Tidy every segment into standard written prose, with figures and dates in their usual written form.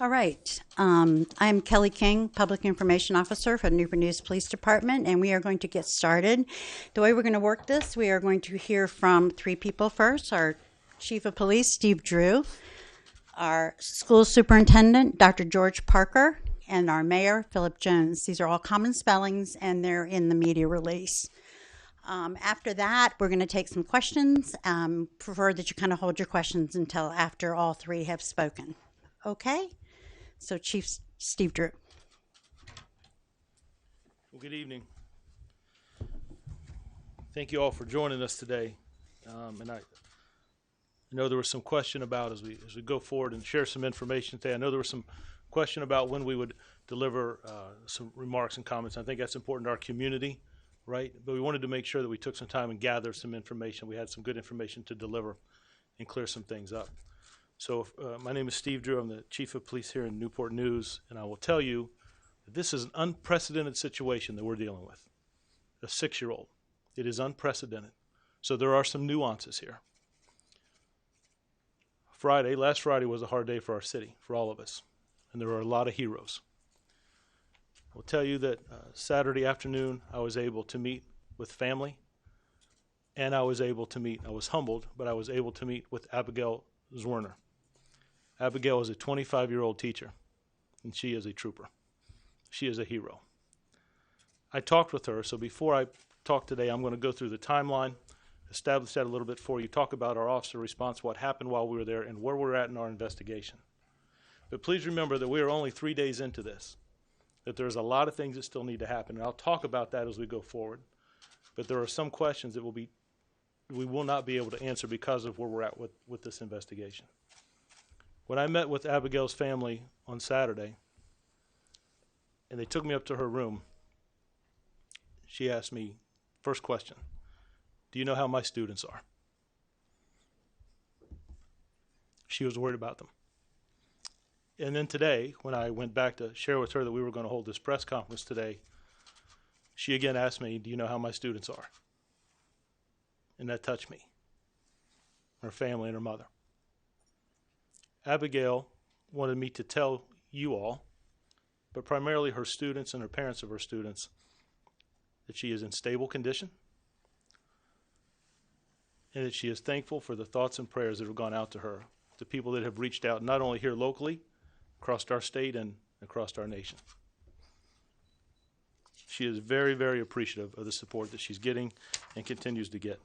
All right. I'm Kelly King, Public Information Officer for the Newport News Police Department, and we are going to get started. The way we're going to work this, we are going to hear from three people first. Our Chief of Police, Steve Drew, our School Superintendent, Dr. George Parker, and our Mayor, Phillip Jones. These are all common spellings, and they're in the media release. After that, we're going to take some questions. Prefer that you kind of hold your questions until after all three have spoken. Okay? So Chief Steve Drew. Well, good evening. Thank you all for joining us today. And I know there was some question about as we go forward and share some information today. I know there was some question about when we would deliver some remarks and comments. I think that's important to our community, right? But we wanted to make sure that we took some time and gathered some information. We had some good information to deliver and clear some things up. So my name is Steve Drew. I'm the Chief of Police here in Newport News, and I will tell you that this is an unprecedented situation that we're dealing with. A 6-year-old. It is unprecedented. So there are some nuances here. Last Friday was a hard day for our city, for all of us, and there were a lot of heroes. I will tell you that Saturday afternoon I was able to meet with family, and I was humbled, but I was able to meet with Abigail Zwerner. Abigail is a 25-year-old teacher, and she is a trooper. She is a hero. I talked with her, so before I talk today, I'm going to go through the timeline, establish that a little bit for you, talk about our officer response, what happened while we were there, and where we're at in our investigation. But please remember that we are only 3 days into this, that there's a lot of things that still need to happen, and I'll talk about that as we go forward. But there are some questions that we will not be able to answer because of where we're at with this investigation. When I met with Abigail's family on Saturday, and they took me up to her room, she asked me, first question, do you know how my students are? She was worried about them. And then today, when I went back to share with her that we were going to hold this press conference today, she again asked me, do you know how my students are? And that touched me, her family and her mother. Abigail wanted me to tell you all, but primarily her students and her parents of her students, that she is in stable condition and that she is thankful for the thoughts and prayers that have gone out to her, to people that have reached out not only here locally, across our state and across our nation. She is very, very appreciative of the support that she's getting and continues to get.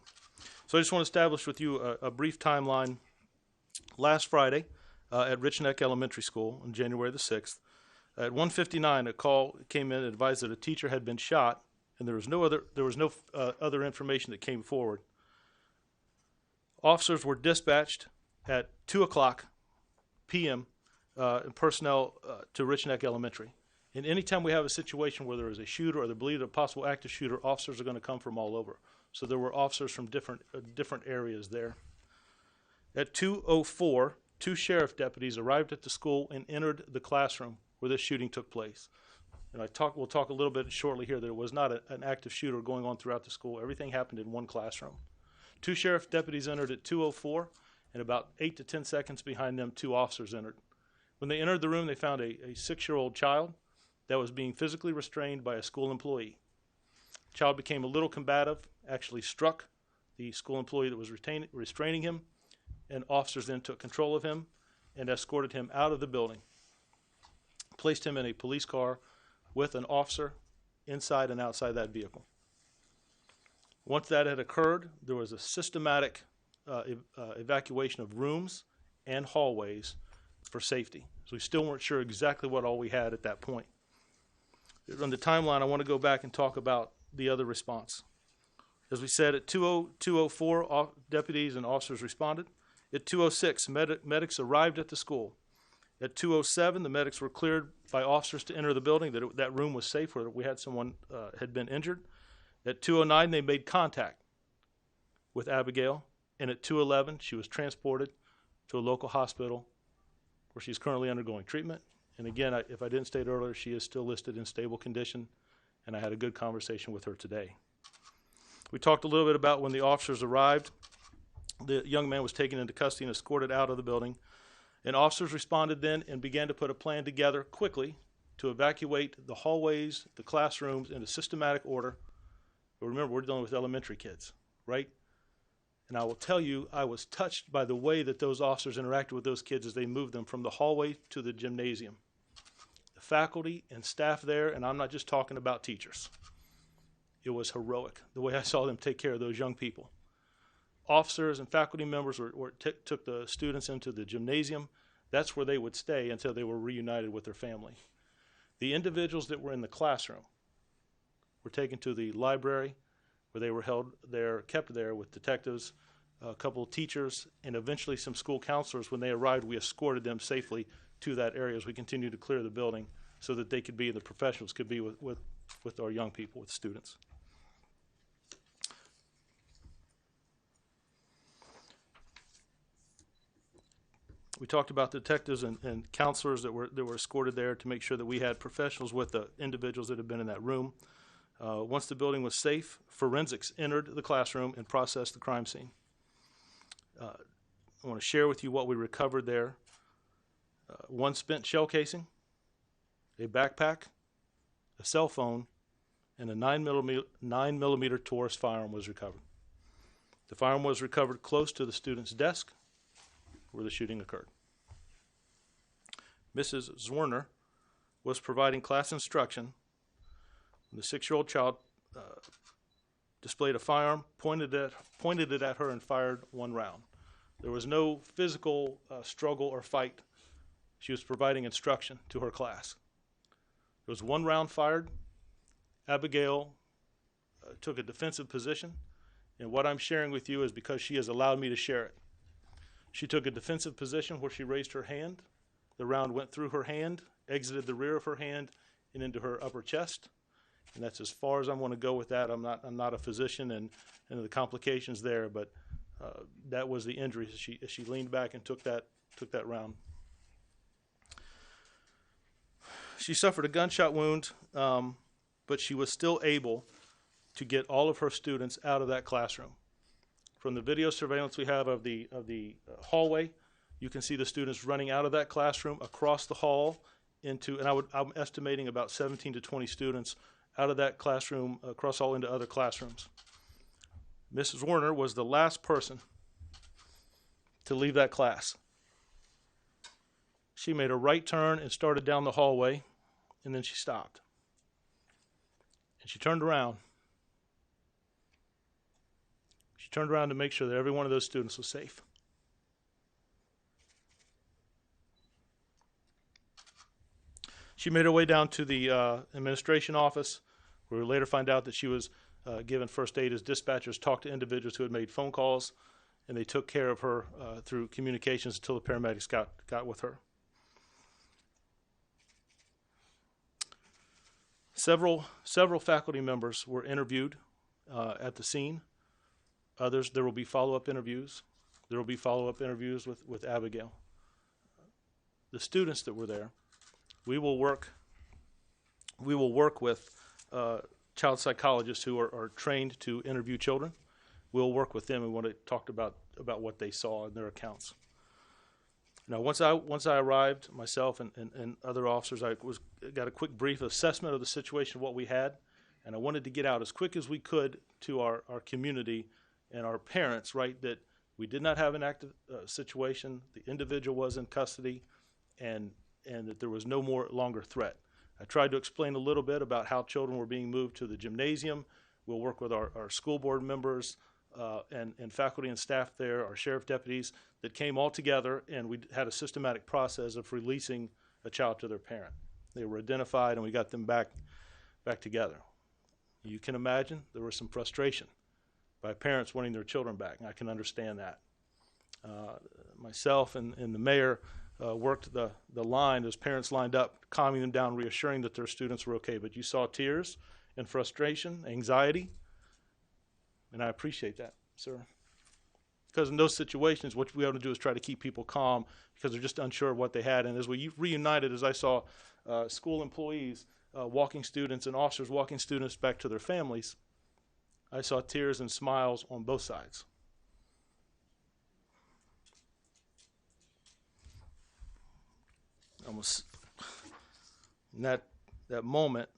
So I just want to establish with you a brief timeline. Last Friday, at Richneck Elementary School on January the 6th. At 1:59, a call came in and advised that a teacher had been shot, and there was no other information that came forward. Officers were dispatched at 2:00 p.m. Personnel to Richneck Elementary. And anytime we have a situation where there is a shooter or they believe a possible active shooter, officers are going to come from all over. So there were officers from different areas there. At 2:04. 2 sheriff deputies arrived at the school and entered the classroom where this shooting took place. And we'll talk a little bit shortly here that it was not an active shooter going on throughout the school. Everything happened in one classroom. 2 sheriff deputies entered at 2:04, and about 8 to 10 seconds behind them, 2 officers entered. When they entered the room, they found a 6-year-old child that was being physically restrained by a school employee. The child became a little combative, actually struck the school employee that was restraining him, and officers then took control of him and escorted him out of the building, placed him in a police car with an officer inside and outside that vehicle. Once that had occurred, there was a systematic evacuation of rooms and hallways for safety. So we still weren't sure exactly what all we had at that point. On the timeline, I want to go back and talk about the other response. As we said, at 2:04, deputies and officers responded. At 2:06, medics arrived at the school. At 2:07, the medics were cleared by officers to enter the building, that room was safe where we had someone had been injured. At 2:09, they made contact with Abigail, and at 2:11, she was transported to a local hospital where she's currently undergoing treatment. And again, if I didn't state earlier, she is still listed in stable condition, and I had a good conversation with her today. We talked a little bit about when the officers arrived. The young man was taken into custody and escorted out of the building. And officers responded then and began to put a plan together quickly to evacuate the hallways, the classrooms in a systematic order. But remember, we're dealing with elementary kids, right? And I will tell you, I was touched by the way that those officers interacted with those kids as they moved them from the hallway to the gymnasium. The faculty and staff there, and I'm not just talking about teachers. It was heroic, the way I saw them take care of those young people. Officers and faculty members took the students into the gymnasium. That's where they would stay until they were reunited with their family. The individuals that were in the classroom were taken to the library, where they were held there, kept there with detectives, a couple of teachers, and eventually some school counselors. When they arrived, we escorted them safely to that area as we continued to clear the building so that they could be, the professionals could be with our young people, with students. We talked about the detectives and counselors that were escorted there to make sure that we had professionals with the individuals that had been in that room. Once the building was safe, forensics entered the classroom and processed the crime scene. I want to share with you what we recovered there. One spent shell casing, a backpack, a cell phone, and a 9mm Taurus firearm was recovered. The firearm was recovered close to the student's desk where the shooting occurred. Mrs. Zwerner was providing class instruction when the 6-year-old child displayed a firearm, pointed it at her, and fired one round. There was no physical struggle or fight. She was providing instruction to her class. There was one round fired. Abigail took a defensive position, and what I'm sharing with you is because she has allowed me to share it. She took a defensive position where she raised her hand. The round went through her hand, exited the rear of her hand, and into her upper chest. And that's as far as I want to go with that. I'm not a physician and the complications there, but that was the injury as she leaned back and took that round. She suffered a gunshot wound, but she was still able to get all of her students out of that classroom. From the video surveillance we have of the hallway, you can see the students running out of that classroom across the hall into, and I'm estimating about 17 to 20 students out of that classroom across all into other classrooms. Mrs. Werner was the last person to leave that class. She made a right turn and started down the hallway, and then she stopped. And she turned around. She turned around to make sure that every one of those students was safe. She made her way down to the administration office, where we later find out that she was given first aid as dispatchers talked to individuals who had made phone calls, and they took care of her through communications until the paramedics got with her. Several faculty members were interviewed at the scene. Others, there will be follow-up interviews. There will be follow-up interviews with Abigail. The students that were there, we will work with child psychologists who are trained to interview children. We'll work with them and want to talk about what they saw in their accounts. Now, once I arrived, myself and other officers, got a quick brief assessment of the situation of what we had, and I wanted to get out as quick as we could to our community and our parents, right, that we did not have an active situation, the individual was in custody, and that there was no longer threat. I tried to explain a little bit about how children were being moved to the gymnasium. We'll work with our school board members and faculty and staff there, our sheriff deputies, that came all together, and we had a systematic process of releasing a child to their parent. They were identified, and we got them back together. You can imagine there was some frustration by parents wanting their children back, and I can understand that. Myself and the mayor worked the line as parents lined up, calming them down, reassuring that their students were okay. But you saw tears and frustration, anxiety, and I appreciate that, sir. Because in those situations, what we have to do is try to keep people calm because they're just unsure of what they had. And as we reunited, as I saw school employees walking students and officers walking students back to their families, I saw tears and smiles on both sides. almost in that moment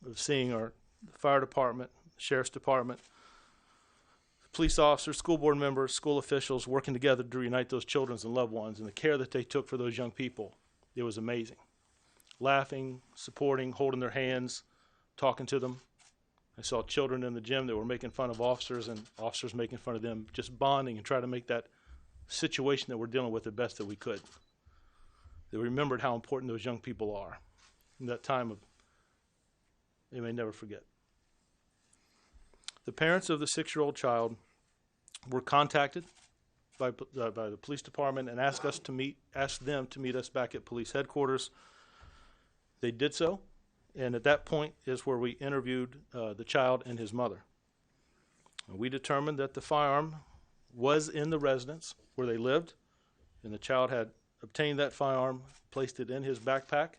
of seeing our fire department, sheriff's department, police officers, school board members, school officials working together to reunite those children and loved ones, and the care that they took for those young people, it was amazing. Laughing, supporting, holding their hands, talking to them. I saw children in the gym that were making fun of officers and officers making fun of them, just bonding and trying to make that situation that we're dealing with the best that we could. They remembered how important those young people are in that time of, they may never forget. The parents of the 6-year-old child were contacted by the police department and asked them to meet us back at police headquarters. They did so, and at that point is where we interviewed the child and his mother. And we determined that the firearm was in the residence where they lived, and the child had obtained that firearm, placed it in his backpack,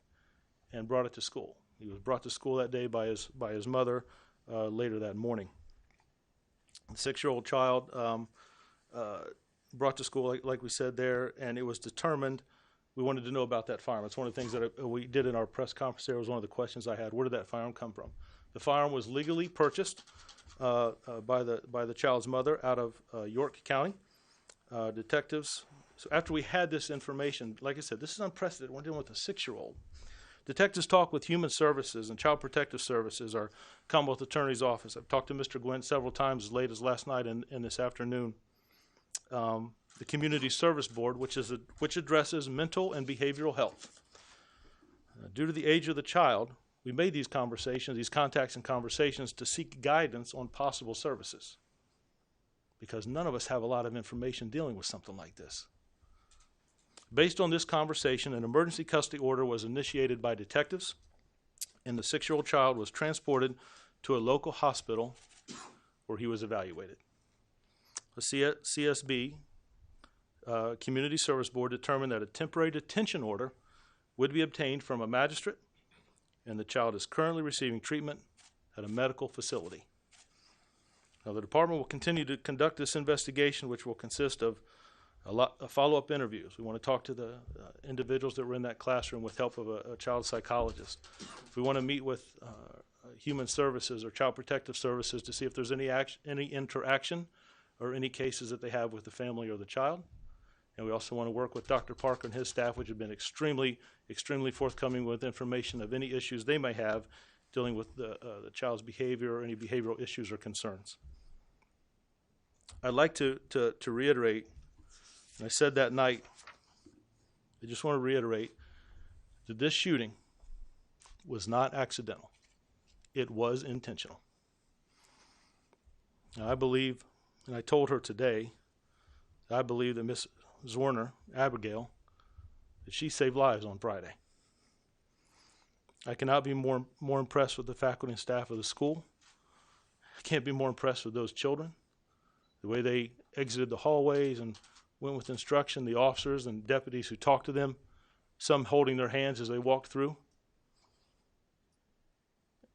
and brought it to school. He was brought to school that day by his mother later that morning. The 6-year-old child brought to school, like we said there, and it was determined we wanted to know about that firearm. It's one of the things that we did in our press conference there. Was one of the questions I had. Where did that firearm come from? The firearm was legally purchased by the child's mother out of York County. Detectives, so after we had this information, like I said, this is unprecedented. We're dealing with a 6-year-old. Detectives talked with Human Services and Child Protective Services, our Commonwealth Attorney's Office. I've talked to Mr. Gwynn several times, as late as last night and this afternoon. The Community Service Board, which addresses mental and behavioral health. Due to the age of the child, we made these contacts and conversations to seek guidance on possible services, because none of us have a lot of information dealing with something like this. Based on this conversation, an emergency custody order was initiated by detectives, and the 6-year-old child was transported to a local hospital where he was evaluated. The CSB, Community Service Board, determined that a temporary detention order would be obtained from a magistrate, and the child is currently receiving treatment at a medical facility. Now, the department will continue to conduct this investigation, which will consist of follow-up interviews. We want to talk to the individuals that were in that classroom with help of a child psychologist. We want to meet with Human Services or Child Protective Services to see if there's any interaction or any cases that they have with the family or the child. And we also want to work with Dr. Parker and his staff, which have been extremely forthcoming with information of any issues they may have dealing with the child's behavior or any behavioral issues or concerns. I'd like to reiterate, and I said that night, I just want to reiterate that this shooting was not accidental. It was intentional. Now, I believe, and I told her today, I believe that Miss Zorner, Abigail, that she saved lives on Friday. I cannot be more impressed with the faculty and staff of the school. I can't be more impressed with those children, the way they exited the hallways and went with instruction, the officers and deputies who talked to them, some holding their hands as they walked through,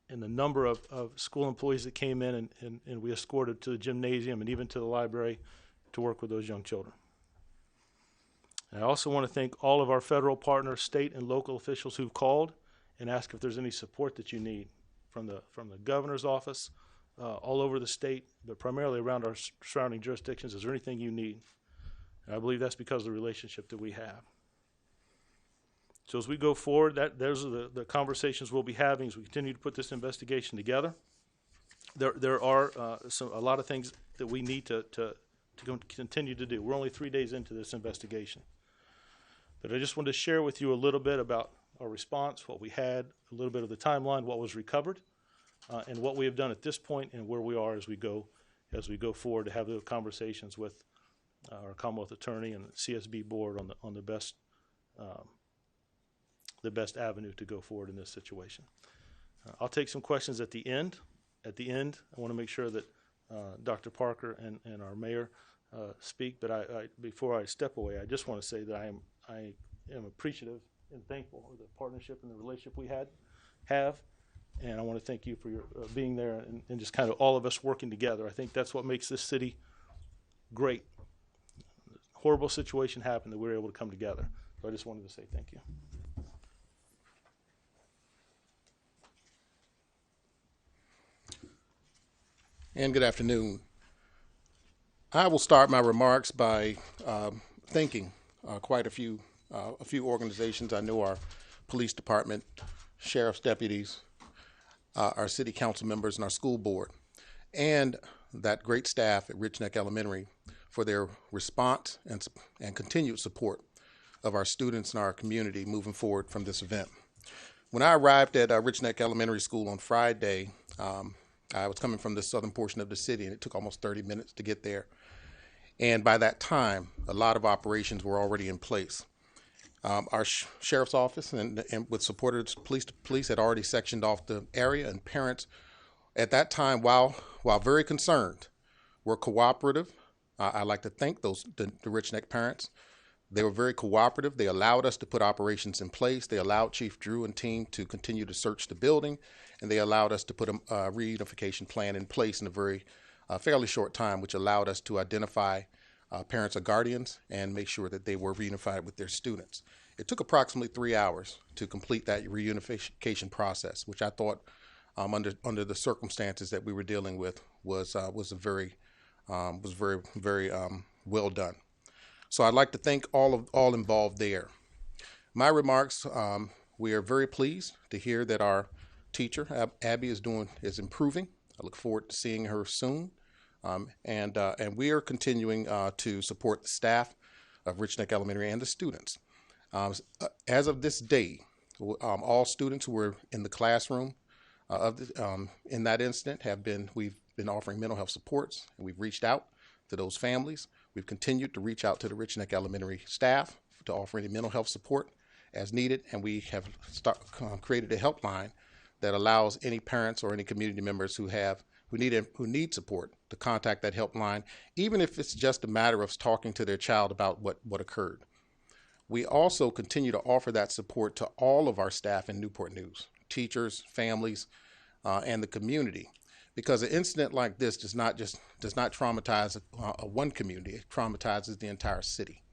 and the number of school employees that came in and we escorted to the gymnasium and even to the library to work with those young children. And I also want to thank all of our federal partners, state and local officials who've called and asked if there's any support that you need from the governor's office, all over the state, but primarily around our surrounding jurisdictions. Is there anything you need? And I believe that's because of the relationship that we have. So as we go forward, those are the conversations we'll be having as we continue to put this investigation together. There are a lot of things that we need to continue to do. We're only 3 days into this investigation. But I just wanted to share with you a little bit about our response, what we had, a little bit of the timeline, what was recovered, and what we have done at this point, and where we are as we go forward to have those conversations with our Commonwealth Attorney and the CSB board on the best avenue to go forward in this situation. I'll take some questions at the end. At the end, I want to make sure that Dr. Parker and our mayor speak. But before I step away, I just want to say that I am appreciative and thankful of the partnership and the relationship we have. And I want to thank you for your being there and just kind of all of us working together. I think that's what makes this city great. Horrible situation happened that we were able to come together. So I just wanted to say thank you. And good afternoon. I will start my remarks by thanking quite a few organizations. I know our police department, sheriff's deputies, our city council members, and our school board, and that great staff at Richneck Elementary for their response and continued support of our students and our community moving forward from this event. When I arrived at Richneck Elementary School on Friday, I was coming from the southern portion of the city, and it took almost 30 minutes to get there. And by that time, a lot of operations were already in place. Our sheriff's office and with supporters, police had already sectioned off the area, and parents at that time, while very concerned, were cooperative. I'd like to thank the Richneck parents. They were very cooperative. They allowed us to put operations in place. They allowed Chief Drew and team to continue to search the building, and they allowed us to put a reunification plan in place in a very fairly short time, which allowed us to identify parents or guardians and make sure that they were reunified with their students. It took approximately 3 hours to complete that reunification process, which I thought, under the circumstances that we were dealing with, was very well done. So I'd like to thank all involved there. My remarks, we are very pleased to hear that our teacher, Abby, is improving. I look forward to seeing her soon. And we are continuing to support the staff of Richneck Elementary and the students. As of this day, all students who were in the classroom in that incident we've been offering mental health supports, and we've reached out to those families. We've continued to reach out to the Richneck Elementary staff to offer any mental health support as needed, and we have created a helpline that allows any parents or any community members who need support to contact that helpline, even if it's just a matter of talking to their child about what occurred. We also continue to offer that support to all of our staff in Newport News, teachers, families, and the community, because an incident like this does not traumatize one community; it traumatizes the entire city.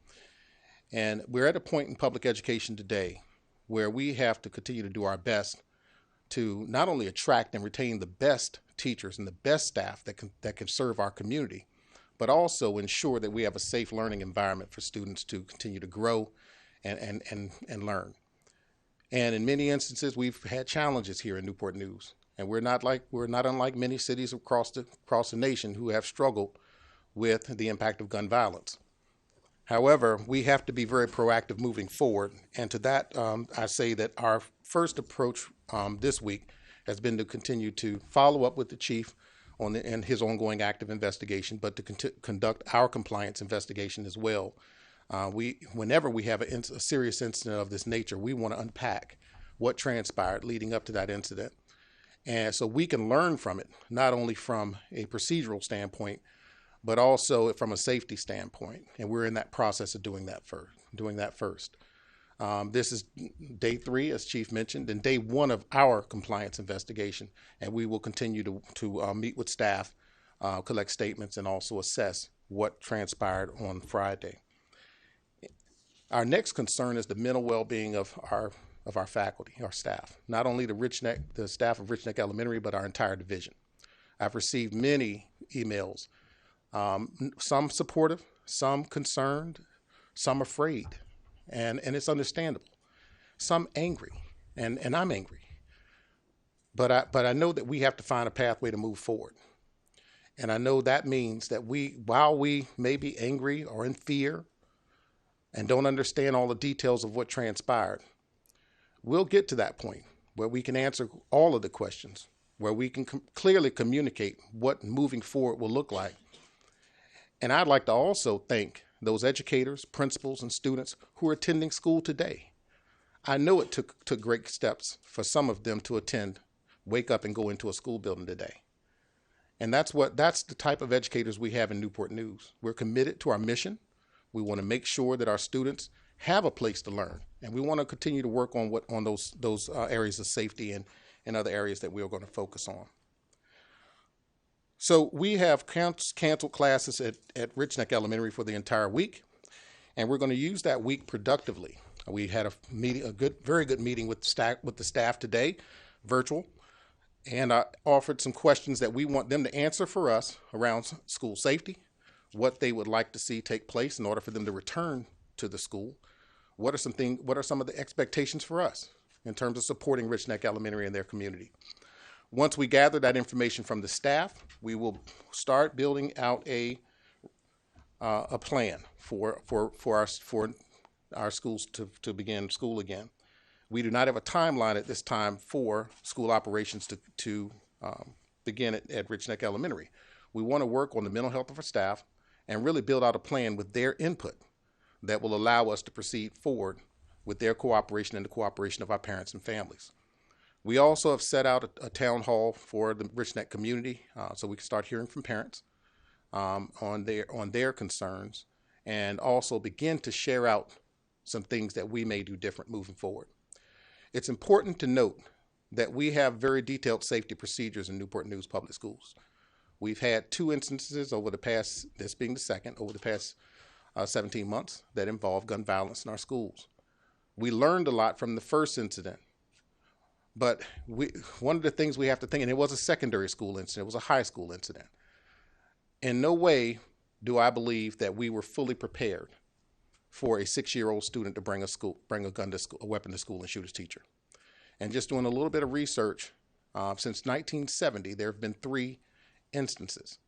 And we're at a point in public education today where we have to continue to do our best to not only attract and retain the best teachers and the best staff that can serve our community, but also ensure that we have a safe learning environment for students to continue to grow and learn. And in many instances, we've had challenges here in Newport News, and we're not unlike many cities across the nation who have struggled with the impact of gun violence. However, we have to be very proactive moving forward, and to that, I say that our first approach this week has been to continue to follow up with the chief in his ongoing active investigation, but to conduct our compliance investigation as well. Whenever we have a serious incident of this nature, we want to unpack what transpired leading up to that incident, and so we can learn from it, not only from a procedural standpoint, but also from a safety standpoint. And we're in that process of doing that first. This is day 3, as Chief mentioned, and day 1 of our compliance investigation. And we will continue to meet with staff, collect statements, and also assess what transpired on Friday. Our next concern is the mental well-being of our faculty, our staff. Not only the staff of Richneck Elementary, but our entire division. I've received many emails. Some supportive, some concerned, some afraid, and it's understandable. Some angry, and I'm angry. But I know that we have to find a pathway to move forward. And I know that means that while we may be angry or in fear and don't understand all the details of what transpired, we'll get to that point where we can answer all of the questions, where we can clearly communicate what moving forward will look like. And I'd like to also thank those educators, principals, and students who are attending school today. I know it took great steps for some of them to wake up and go into a school building today. And that's the type of educators we have in Newport News. We're committed to our mission. We want to make sure that our students have a place to learn, and we want to continue to work on those areas of safety and other areas that we are going to focus on. So we have canceled classes at Richneck Elementary for the entire week, and we're going to use that week productively. We had a meeting, very good meeting with the staff today, virtual, and I offered some questions that we want them to answer for us around school safety, what they would like to see take place in order for them to return to the school. What are some of the expectations for us in terms of supporting Richneck Elementary and their community? Once we gather that information from the staff, we will start building out a plan for our schools to begin school again. We do not have a timeline at this time for school operations to begin at Richneck Elementary. We want to work on the mental health of our staff and really build out a plan with their input that will allow us to proceed forward with their cooperation and the cooperation of our parents and families. We also have set out a town hall for the Richneck community so we can start hearing from parents on their concerns, and also begin to share out some things that we may do different moving forward. It's important to note that we have very detailed safety procedures in Newport News Public Schools. We've had 2 instances over the past, this being the second, over the past 17 months that involve gun violence in our schools. We learned a lot from the first incident, but one of the things we have to think, and it was a secondary school incident, it was a high school incident. In no way do I believe that we were fully prepared for a 6-year-old student to bring a gun to school, a weapon to school, and shoot his teacher. And just doing a little bit of research, since 1970, there have been 3 instances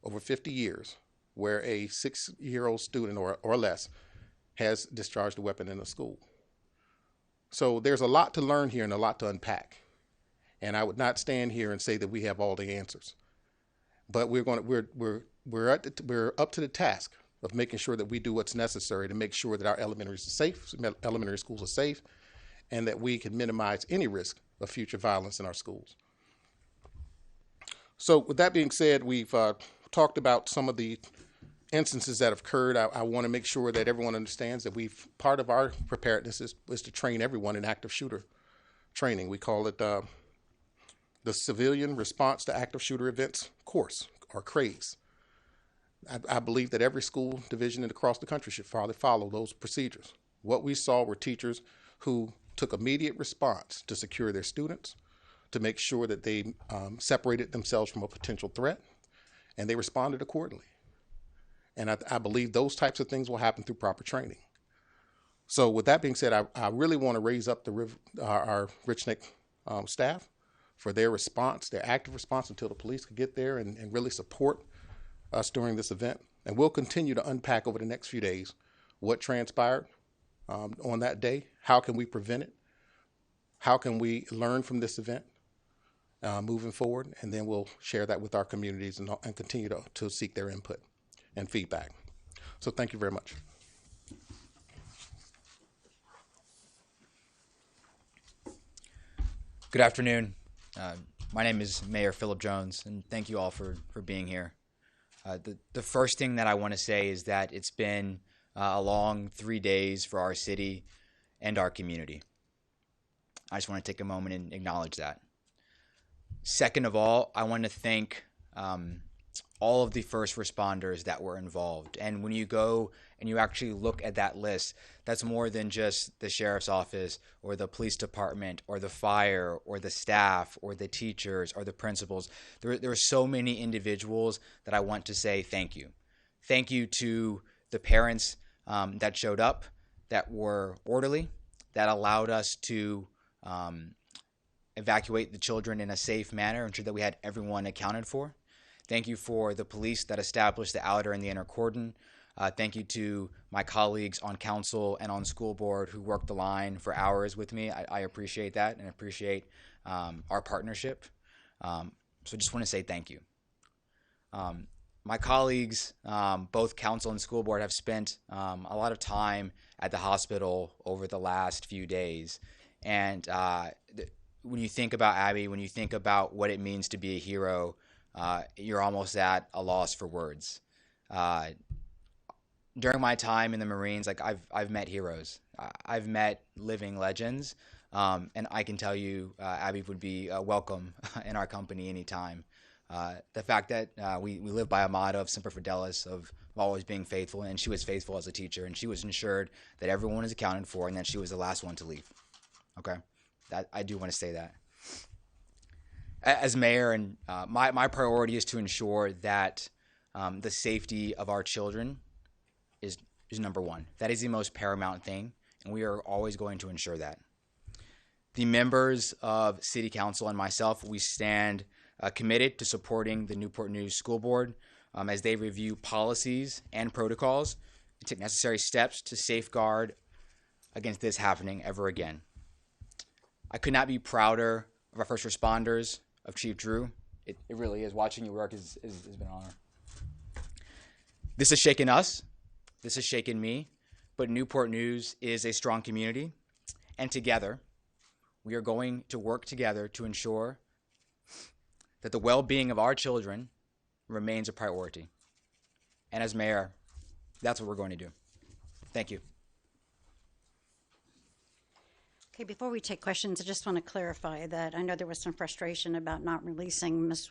over 50 years where a 6-year-old student or less has discharged a weapon in a school. So there's a lot to learn here and a lot to unpack. And I would not stand here and say that we have all the answers. But we're up to the task of making sure that we do what's necessary to make sure that our elementary schools are safe, and that we can minimize any risk of future violence in our schools. So with that being said, we've talked about some of the instances that have occurred. I want to make sure that everyone understands that part of our preparedness is to train everyone in active shooter training. We call it the Civilian Response to Active Shooter Events course, or CRAZE. I believe that every school division across the country should follow those procedures. What we saw were teachers who took immediate response to secure their students, to make sure that they separated themselves from a potential threat, and they responded accordingly. And I believe those types of things will happen through proper training. So with that being said, I really want to raise up our Richneck staff for their response, their active response, until the police could get there and really support us during this event. And we'll continue to unpack over the next few days what transpired on that day. How can we prevent it? How can we learn from this event moving forward? And then we'll share that with our communities and continue to seek their input and feedback. So thank you very much. Good afternoon. My name is Mayor Phillip Jones, and thank you all for being here. The first thing that I want to say is that it's been a long 3 days for our city and our community. I just want to take a moment and acknowledge that. Second of all, I want to thank all of the first responders that were involved. And when you go and you actually look at that list, that's more than just the sheriff's office or the police department or the fire or the staff or the teachers or the principals. There are so many individuals that I want to say thank you. Thank you to the parents that showed up, that were orderly, that allowed us to evacuate the children in a safe manner, ensure that we had everyone accounted for. Thank you for the police that established the outer and the inner cordon. Thank you to my colleagues on council and on school board who worked the line for hours with me. I appreciate that and appreciate our partnership. So just want to say thank you. My colleagues, both council and school board, have spent a lot of time at the hospital over the last few days. And when you think about Abby, when you think about what it means to be a hero, you're almost at a loss for words. During my time in the Marines, I've met heroes. I've met living legends, and I can tell you, Abby would be welcome in our company anytime. The fact that we live by a motto of Semper Fidelis, of always being faithful, and she was faithful as a teacher, and she was ensured that everyone is accounted for, and that she was the last one to leave. Okay, that I do want to say that. As mayor, and my priority is to ensure that the safety of our children is number one. That is the most paramount thing, and we are always going to ensure that. The members of City Council and myself, we stand committed to supporting the Newport News School Board as they review policies and protocols and take necessary steps to safeguard against this happening ever again. I could not be prouder of our first responders, of Chief Drew. It really is. Watching you work has been an honor. This has shaken us. This has shaken me. But Newport News is a strong community. And together, we are going to work together to ensure that the well-being of our children remains a priority. And as mayor, that's what we're going to do. Thank you. Okay, before we take questions, I just want to clarify that I know there was some frustration about not releasing Ms.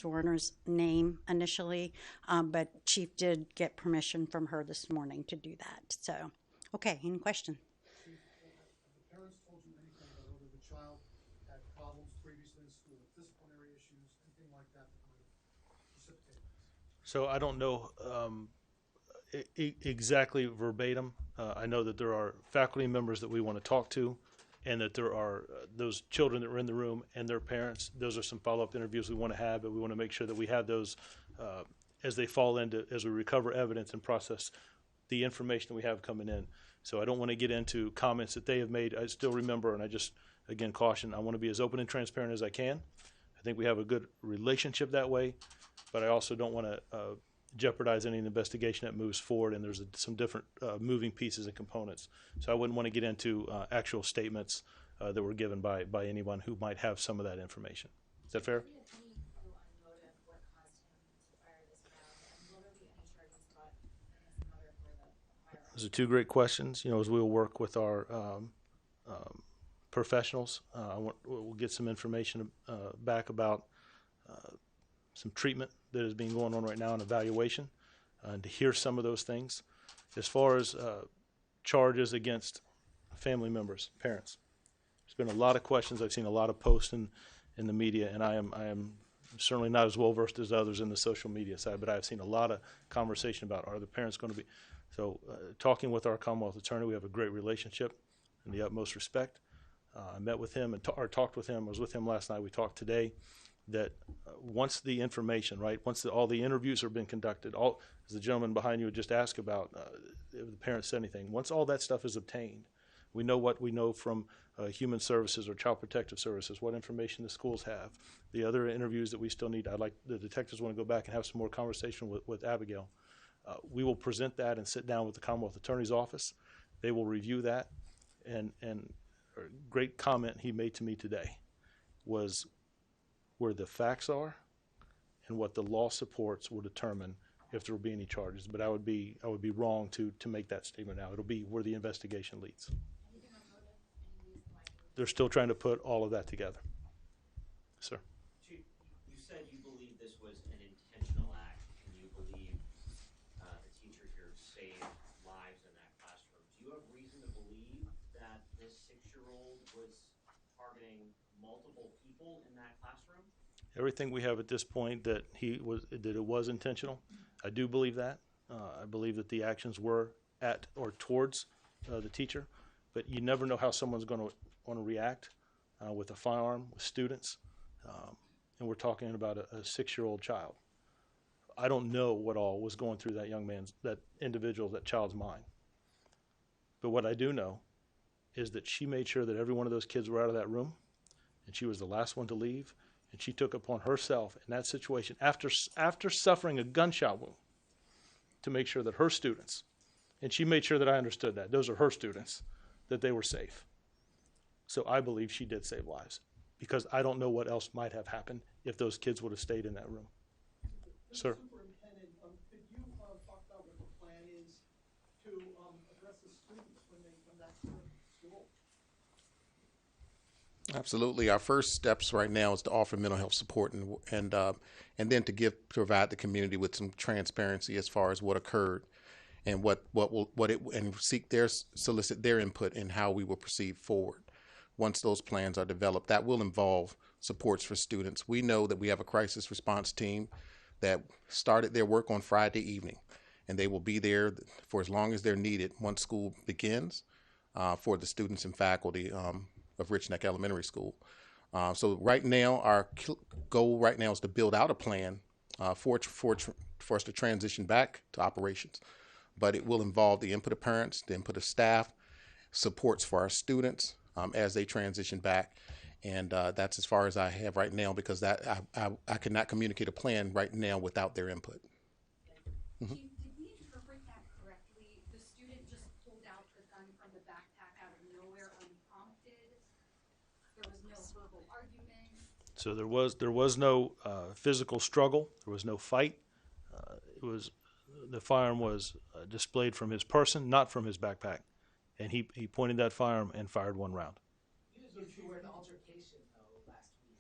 Warner's name initially, but Chief did get permission from her this morning to do that. So, okay, any questions? Chief, have the parents told you anything about whether the child had problems previously in school, disciplinary issues, anything like that that might have precipitated this? So I don't know exactly verbatim. I know that there are faculty members that we want to talk to, and that there are those children that were in the room and their parents. Those are some follow-up interviews we want to have, but we want to make sure that we have those as they fall into, as we recover evidence and process the information that we have coming in. So I don't want to get into comments that they have made. I still remember, and I just, again, caution, I want to be as open and transparent as I can. I think we have a good relationship that way, but I also don't want to jeopardize any investigation that moves forward, and there's some different moving pieces and components. So I wouldn't want to get into actual statements that were given by anyone who might have some of that information. Is that fair? Those are two great questions. You know, as we'll work with our professionals, we'll get some information back about some treatment that is being going on right now, and evaluation, and to hear some of those things. As far as charges against family members, parents, there's been a lot of questions. I've seen a lot of posts in the media, and I am certainly not as well versed as others in the social media side, but I've seen a lot of conversation about, are the parents going to be? So talking with our Commonwealth Attorney, we have a great relationship and the utmost respect. I met with him or talked with him. I was with him last night. We talked today. That once the information, right, once all the interviews have been conducted, as the gentleman behind you just asked about, if the parents said anything, once all that stuff is obtained, we know what we know from Human Services or Child Protective Services, what information the schools have, the other interviews that we still need. I'd like the detectives want to go back and have some more conversation with Abigail. We will present that and sit down with the Commonwealth Attorney's Office. They will review that, and a great comment he made to me today was, where the facts are and what the law supports will determine if there will be any charges. But I would be wrong to make that statement now. It'll be where the investigation leads. They're still trying to put all of that together. Sir. Chief, you said you believe this was an intentional act, and you believe the teacher here saved lives in that classroom. Do you have reason to believe that this 6-year-old was targeting multiple people in that classroom? Everything we have at this point that it was intentional. I do believe that. I believe that the actions were at or towards the teacher, but you never know how someone's going to want to react with a firearm, with students, and we're talking about a 6-year-old child. I don't know what all was going through that child's mind. But what I do know is that she made sure that every one of those kids were out of that room, and she was the last one to leave. And she took upon herself in that situation, after suffering a gunshot wound, to make sure that her students, and she made sure that I understood that, those are her students, that they were safe. So I believe she did save lives, because I don't know what else might have happened if those kids would have stayed in that room. Sir? Superintendent, could you talk about what the plan is to address the students when they come back to school? Absolutely. Our first steps right now is to offer mental health support and then to provide the community with some transparency as far as what occurred and and solicit their input in how we will proceed forward. Once those plans are developed, that will involve supports for students. We know that we have a crisis response team that started their work on Friday evening, and they will be there for as long as they're needed once school begins for the students and faculty of Richneck Elementary School. So right now, our goal right now is to build out a plan for us to transition back to operations. But it will involve the input of parents, the input of staff, supports for our students as they transition back. And that's as far as I have right now, because I cannot communicate a plan right now without their input. Chief, did we interpret that correctly? The student just pulled out the gun from the backpack out of nowhere unprompted? There was no verbal argument? So there was no physical struggle. There was no fight. The firearm was displayed from his person, not from his backpack, and he pointed that firearm and fired one round. You used the word altercation though last week.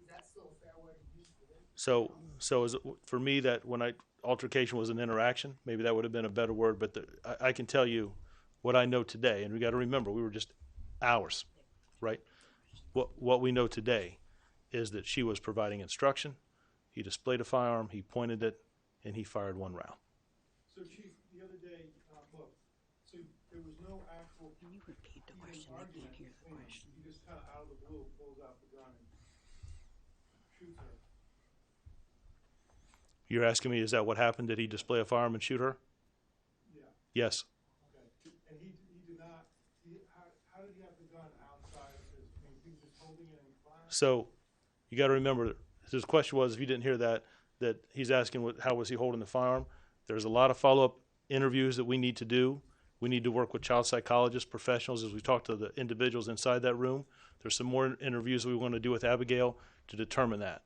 Is that still a fair word to use for this? So for me, that when altercation was an interaction, maybe that would have been a better word. But I can tell you what I know today, and we got to remember we were just hours, right? What we know today is that she was providing instruction. He displayed a firearm, he pointed it, and he fired one round. So Chief, the other day, look, so there was no actual. Can you repeat the question? I can't hear the question. He just kind of out of the blue pulls out the gun and shoots her. You're asking me, is that what happened? Did he display a firearm and shoot her? Yeah. Yes. Okay. And he did not. How did he have the gun outside of his? I mean, he was just holding it and firing. So you got to remember, his question was, if you didn't hear that he's asking how was he holding the firearm. There's a lot of follow-up interviews that we need to do. We need to work with child psychologists, professionals, as we talk to the individuals inside that room. There's some more interviews we want to do with Abigail to determine that.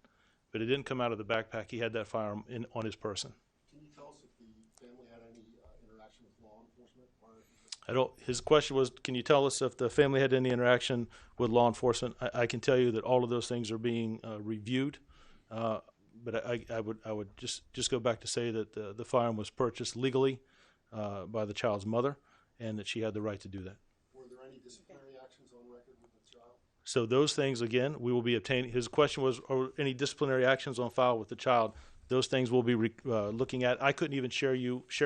But it didn't come out of the backpack. He had that firearm on his person. Can you tell us if the family had any interaction with law enforcement? His question was, can you tell us if the family had any interaction with law enforcement? I can tell you that all of those things are being reviewed. But I would just go back to say that the firearm was purchased legally by the child's mother, and that she had the right to do that. Were there any disciplinary actions on record with the child? So those things, again, we will be obtaining. His question was, are any disciplinary actions on file with the child? Those things we'll be looking at. I couldn't even share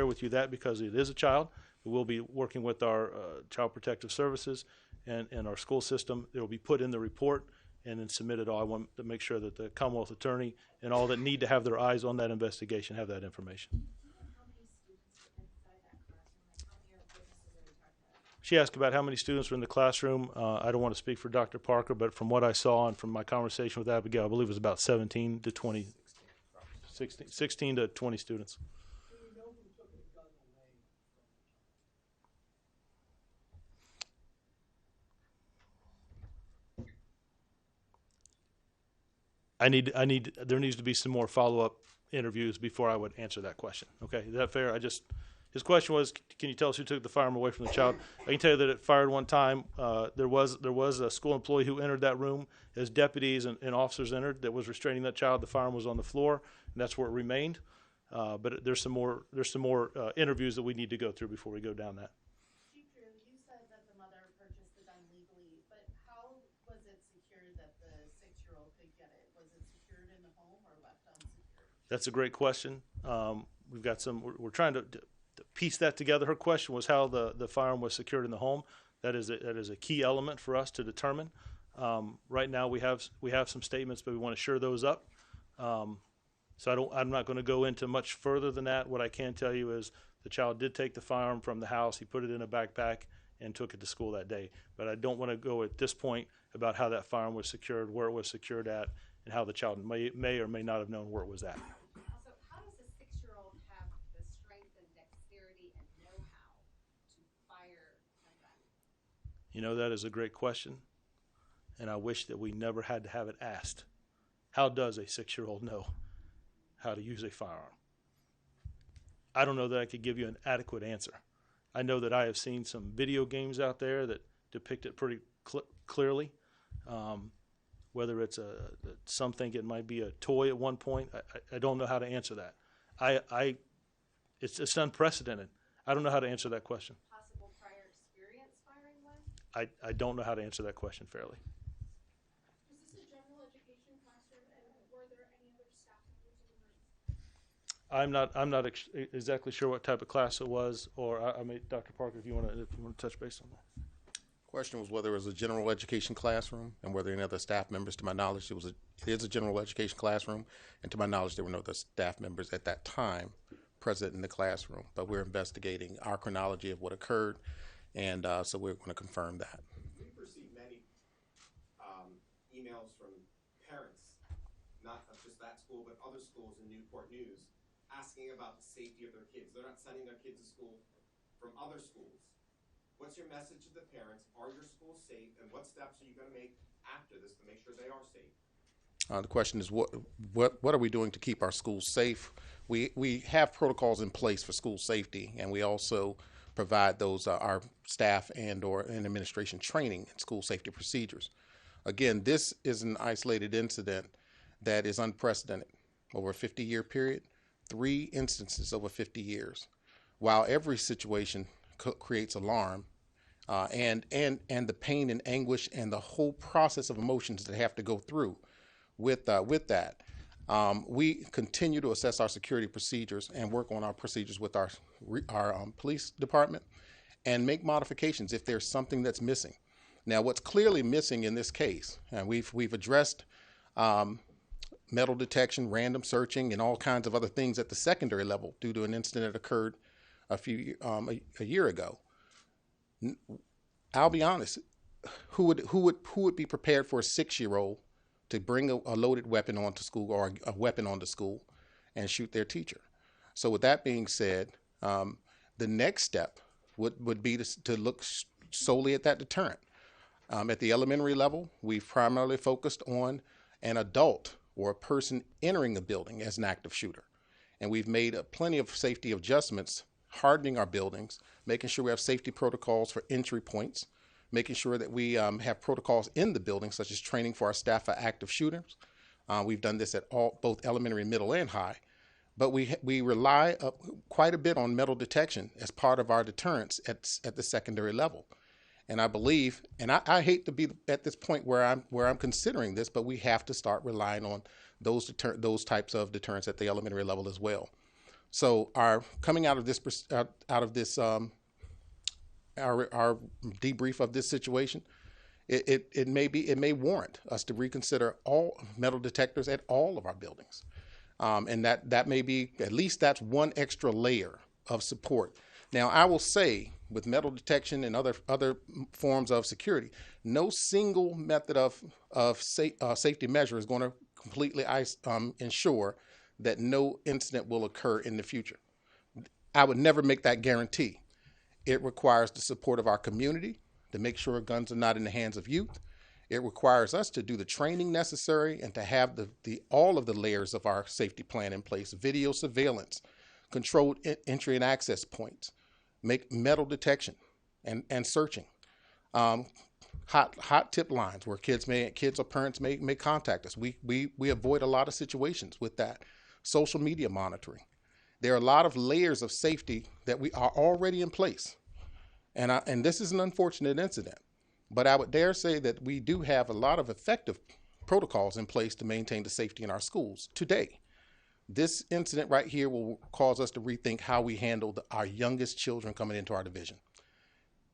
with you that because it is a child. We'll be working with our Child Protective Services and our school system. It will be put in the report and then submitted. I want to make sure that the Commonwealth Attorney and all that need to have their eyes on that investigation have that information. She asked about how many students were in the classroom. I don't want to speak for Dr. Parker, but from what I saw and from my conversation with Abigail, I believe it was about 17 to 20, 16 to 20 students. There needs to be some more follow-up interviews before I would answer that question. Okay, is that fair? His question was, can you tell us who took the firearm away from the child? I can tell you that it fired one time. There was a school employee who entered that room as deputies and officers entered that was restraining that child. The firearm was on the floor, and that's where it remained. But there's some more interviews that we need to go through before we go down that. Chief Drew, you said that the mother purchased the gun legally, but how was it secured that the 6-year-old could get it? Was it secured in the home or left unsecured? That's a great question. We've got we're trying to piece that together. Her question was how the firearm was secured in the home. That is a key element for us to determine. Right now we have some statements, but we want to shore those up. So I'm not going to go into much further than that. What I can tell you is the child did take the firearm from the house. He put it in a backpack and took it to school that day. But I don't want to go at this point about how that firearm was secured, where it was secured at, and how the child may or may not have known where it was at. Also, how does a 6-year-old have the strength and dexterity and know-how to fire a gun? You know, that is a great question, and I wish that we never had to have it asked. How does a 6-year-old know how to use a firearm? I don't know that I could give you an adequate answer. I know that I have seen some video games out there that depict it pretty clearly. Whether it's some think it might be a toy at one point. I don't know how to answer that. It's unprecedented. I don't know how to answer that question. Possible prior experience firing one? I don't know how to answer that question fairly. Was this a general education classroom, and were there any other staff members in the room? I'm not exactly sure what type of class it was, or I mean, Dr. Parker, if you want to touch base on that. Question was whether it was a general education classroom and whether any other staff members. To my knowledge, it is a general education classroom, and to my knowledge, there were no other staff members at that time present in the classroom. But we're investigating our chronology of what occurred, and so we're going to confirm that. We've received many emails from parents, not of just that school, but other schools in Newport News, asking about the safety of their kids. They're not sending their kids to school from other schools. What's your message to the parents? Are your schools safe, and what steps are you going to make after this to make sure they are safe? The question is, what are we doing to keep our schools safe? We have protocols in place for school safety, and we also provide those our staff and administration training in school safety procedures. Again, this is an isolated incident that is unprecedented over a 50-year period. 3 instances over 50 years. While every situation creates alarm, and the pain and anguish and the whole process of emotions that have to go through with that, we continue to assess our security procedures and work on our procedures with our police department and make modifications if there's something that's missing. Now, what's clearly missing in this case, and we've addressed metal detection, random searching, and all kinds of other things at the secondary level due to an incident that occurred a year ago. I'll be honest, who would be prepared for a 6-year-old to bring a loaded weapon onto school or a weapon onto school and shoot their teacher? So with that being said, the next step would be to look solely at that deterrent. At the elementary level, we've primarily focused on an adult or a person entering a building as an active shooter. And we've made plenty of safety adjustments, hardening our buildings, making sure we have safety protocols for entry points, making sure that we have protocols in the building, such as training for our staff for active shooters. We've done this at both elementary, middle, and high. But we rely quite a bit on metal detection as part of our deterrence at the secondary level. And I believe, and I hate to be at this point where I'm considering this, but we have to start relying on those types of deterrents at the elementary level as well. So our coming out of this our debrief of this situation, it may warrant us to reconsider all metal detectors at all of our buildings, and that may be, at least that's one extra layer of support. Now, I will say, with metal detection and other forms of security, no single method of safety measure is going to completely ensure that no incident will occur in the future. I would never make that guarantee. It requires the support of our community to make sure guns are not in the hands of youth. It requires us to do the training necessary and to have all of the layers of our safety plan in place: video surveillance, controlled entry and access points, make metal detection and searching, hot tip lines where kids or parents may contact us. We avoid a lot of situations with that. Social media monitoring. There are a lot of layers of safety that we are already in place. And this is an unfortunate incident, but I would dare say that we do have a lot of effective protocols in place to maintain the safety in our schools today. This incident right here will cause us to rethink how we handle our youngest children coming into our division.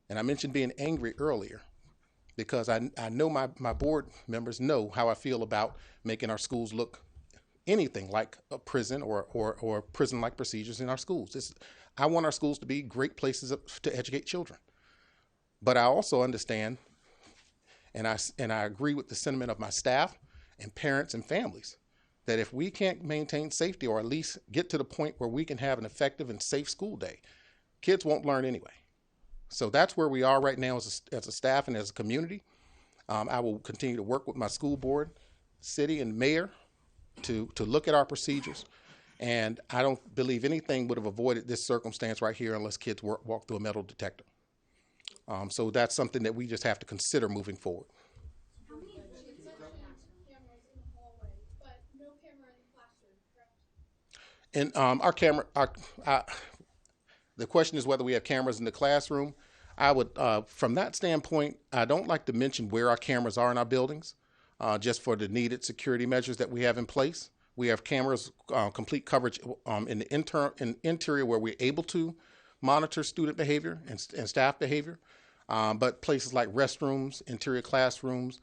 And I mentioned being angry earlier because I know my board members know how I feel about making our schools look anything like a prison or prison-like procedures in our schools. I want our schools to be great places to educate children. But I also understand, and I agree with the sentiment of my staff and parents and families, that if we can't maintain safety or at least get to the point where we can have an effective and safe school day, kids won't learn anyway. So that's where we are right now as a staff and as a community. I will continue to work with my school board, city, and mayor to look at our procedures. And I don't believe anything would have avoided this circumstance right here unless kids walk through a metal detector. So that's something that we just have to consider moving forward. How many And the question is whether we have cameras in the classroom. I would, from that standpoint, I don't like to mention where our cameras are in our buildings, just for the needed security measures that we have in place. We have cameras, complete coverage in the interior where we're able to monitor student behavior and staff behavior. But places like restrooms, interior classrooms,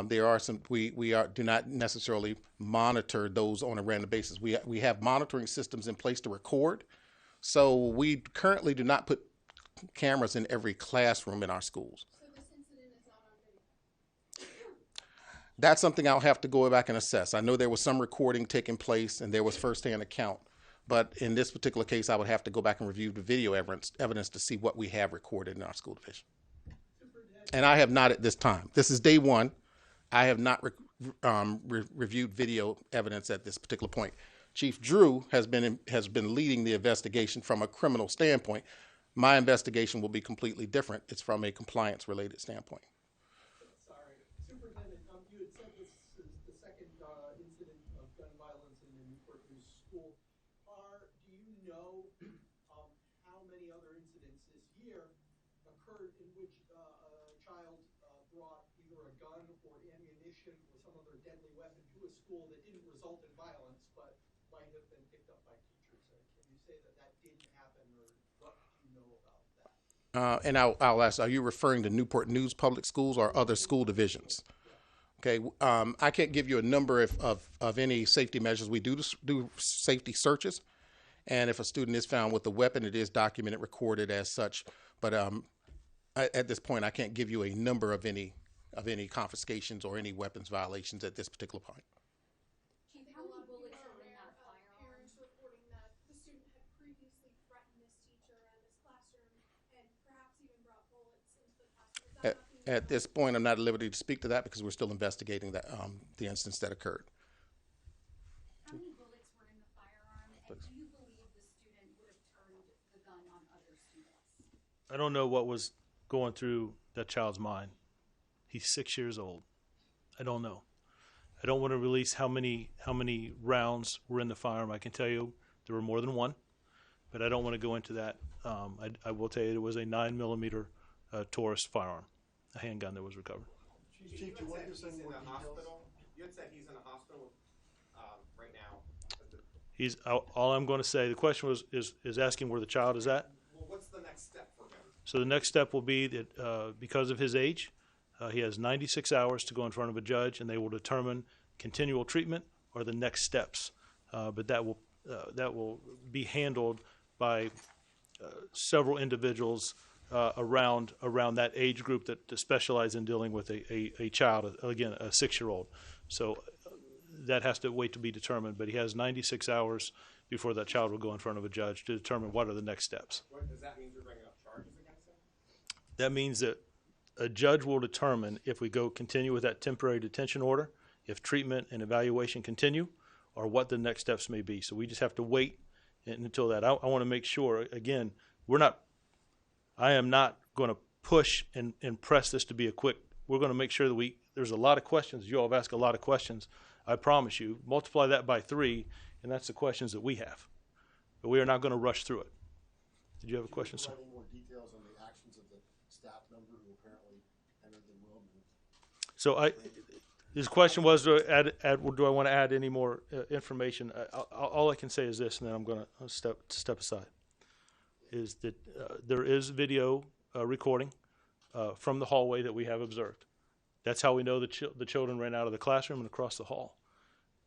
there are some, do not necessarily monitor those on a random basis. We have monitoring systems in place to record. So we currently do not put cameras in every classroom in our schools. So this incident is not on video? That's something I'll have to go back and assess. I know there was some recording taking place and there was firsthand account. But in this particular case, I would have to go back and review the video evidence to see what we have recorded in our school division. And I have not at this time. This is day one. I have not reviewed video evidence at this particular point. Chief Drew has been leading the investigation from a criminal standpoint. My investigation will be completely different. It's from a compliance-related standpoint. Sorry. Superintendent, you had said this is the second incident of gun violence in the Newport News school. Do you know how many other incidents this year occurred in which a child brought either a gun or ammunition or some other deadly weapon to a school that didn't result in violence but might have been picked up by teachers? Can you say that that didn't happen, or what do you know about that? And I'll ask, are you referring to Newport News Public Schools or other school divisions? Okay, I can't give you a number of any safety measures. We do safety searches, and if a student is found with a weapon, it is documented, recorded as such. But at this point, I can't give you a number of any confiscations or any weapons violations at this particular point. Chief, how many bullets were in that firearm? Parents reporting that the student had previously threatened this teacher and this classroom and perhaps even brought bullets into the classroom. Is that not being At this point, I'm not at liberty to speak to that because we're still investigating that the instance that occurred. How many bullets were in the firearm, and do you believe the student would have turned the gun on other students? I don't know what was going through that child's mind. He's 6 years old. I don't know. I don't want to release how many rounds were in the firearm. I can tell you there were more than one, but I don't want to go into that. I will tell you it was a 9mm Taurus firearm, a handgun that was recovered. Chief, you had said he's in the hospital. You had said he's in the hospital right now. All I'm going to say. The question is asking where the child is at. Well, what's the next step for him? So the next step will be that because of his age, he has 96 hours to go in front of a judge, and they will determine continual treatment or the next steps. But that will be handled by several individuals around that age group that specialize in dealing with a child, again, a 6-year-old. So that has to wait to be determined. But he has 96 hours before that child will go in front of a judge to determine what are the next steps. What does that mean? You're bringing up charges against him? That means that a judge will determine if we continue with that temporary detention order, if treatment and evaluation continue, or what the next steps may be. So we just have to wait until that. I want to make sure, again, I am not going to push and press this to be a quick. We're going to make sure that there's a lot of questions. You all have asked a lot of questions. I promise you, multiply that by 3, and that's the questions that we have. But we are not going to rush through it. Did you have a question, sir? Any more details on the actions of the staff member who apparently entered the room? So his question was, do I want to add any more information? All I can say is this, and then I'm going to step aside, is that there is video recording from the hallway that we have observed. That's how we know the children ran out of the classroom and across the hall.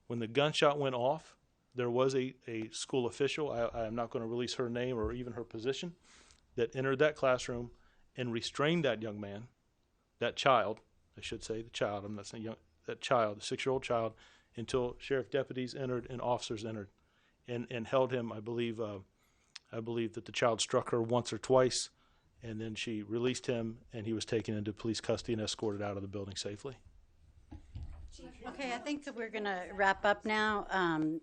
When the gunshot went off, there was a school official, I am not going to release her name or even her position, that entered that classroom and restrained that young man, that child, I should say the child, I'm not saying young, that child, the 6-year-old child, until sheriff deputies entered and officers entered and held him. I believe that the child struck her once or twice, and then she released him, and he was taken into police custody and escorted out of the building safely. Okay, I think that we're going to wrap up now.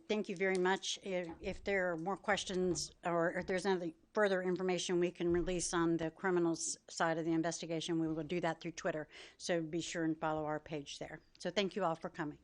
Thank you very much. If there are more questions or if there's any further information we can release on the criminals side of the investigation, we will do that through Twitter. So be sure and follow our page there. So thank you all for coming.